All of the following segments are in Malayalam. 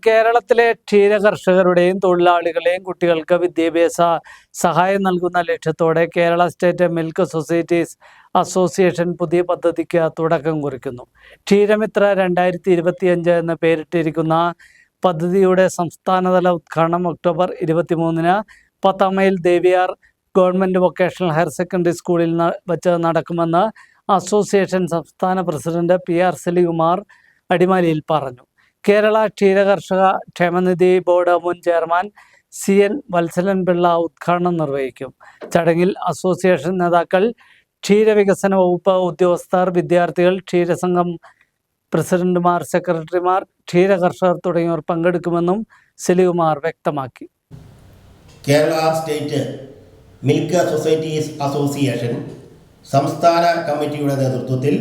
കേരളത്തിലെ ക്ഷീരകർഷകരുടെയും തൊഴിലാളികളെയും കുട്ടികൾക്ക് വിദ്യാഭ്യാസ സഹായം നൽകുന്ന ലക്ഷ്യത്തോടെ Kerala state milk societies association പുതിയ പദ്ധതിക്ക് തുടക്കം കുറിക്കുന്നു. ക്ഷീരമിത്ര 2025 എന്ന് പേരിട്ടിരിക്കുന്ന പദ്ധതിയുടെ സംസ്ഥാനതല ഉദ്ഘാടനം ഒക്ടോബർ 23-ന് 10 mile Deviyar government vocational higher secondary സ്കൂളിൽ വച്ച് നടക്കുമെന്ന് അസോസിയേഷൻ സംസ്ഥാന പ്രസിഡന്റ് PR സലികുമാർ അടിമാലിയിൽ പറഞ്ഞു. കേരള ക്ഷീരകർഷക ക്ഷേമനിധി ബോർഡ് മുൻ ചെയർമാൻ CN വത്സലൻ പിള്ള ഉദ്ഘാടനം നിർവഹിക്കും. ചടങ്ങിൽ അസോസിയേഷൻ നേതാക്കൾ, ക്ഷീരവികസന വകുപ്പ് ഉദ്യോഗസ്ഥർ, വിദ്യാർത്ഥികൾ, ക്ഷീരസംഘം പ്രസിഡന്റുമാർ, സെക്രട്ടറിമാർ, ക്ഷീരകർഷകർ തുടങ്ങിയവർ പങ്കെടുക്കുമെന്നും സലികുമാർ വ്യക്തമാക്കി. Kerala state milk societies association സംസ്ഥാന കമ്മിറ്റിയുടെ നേതൃത്വത്തിൽ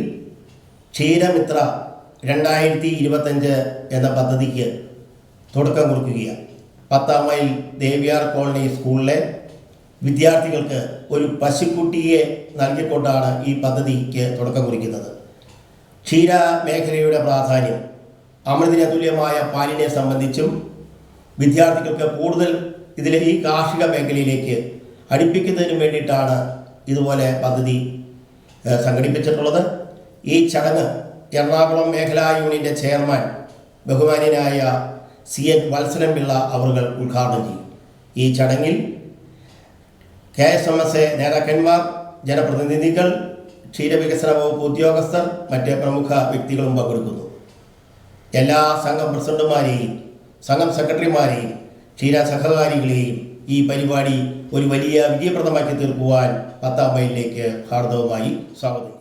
ക്ഷീരമിത്ര 2025 എന്ന പദ്ധതിക്ക് തുടക്കം കുറിക്കുകയാണ്. 10 മൈൽ ദേവിയാർ കോളനി സ്കൂളിലെ വിദ്യാർത്ഥികൾക്ക് ഒരു പശുക്കുട്ടിയെ നൽകിക്കൊണ്ടാണ് ഈ പദ്ധതിക്ക് തുടക്കം കുറിക്കുന്നത്. ക്ഷീര മേഖലയുടെ പ്രാധാന്യം, അമൃതിന് തുല്യമായ പാലിനെ സംബന്ധിച്ചും വിദ്യാർത്ഥികൾക്ക് കൂടുതൽ ഈ കാർഷിക മേഖലയിലേക്ക് അടുപ്പിക്കുന്നതിനും വേണ്ടിയിട്ടാണ് ഇതുപോലെ പദ്ധതി സംഘടിപ്പിച്ചിട്ടുള്ളത്. ഈ ചടങ്ങ് എറണാകുളം മേഖലാ യൂണിയൻ്റെ ചെയർമാൻ ബഹുമാന്യനായ CN വത്സലൻ പിള്ള അവർ ഉദ്ഘാടനം ചെയ്യും. ഈ ചടങ്ങിൽ KSMSA നേതാക്കന്മാർ, ജനപ്രതിനിധികൾ, ക്ഷീരവികസന വകുപ്പ് ഉദ്യോഗസ്ഥർ, മറ്റ് പ്രമുഖ വ്യക്തികളും പങ്കെടുക്കുന്നു. എല്ലാ സംഘം പ്രസിഡന്റുമാരെയും സംഘം സെക്രട്ടറിമാരെയും ക്ഷീര സഹകാരികളെയും ഈ പരിപാടി ഒരു വലിയ വിജയപ്രദമാക്കി തീർക്കുവാൻ 10 മൈലിലേക്ക് ഹാർദവമായി സ്വാഗതം.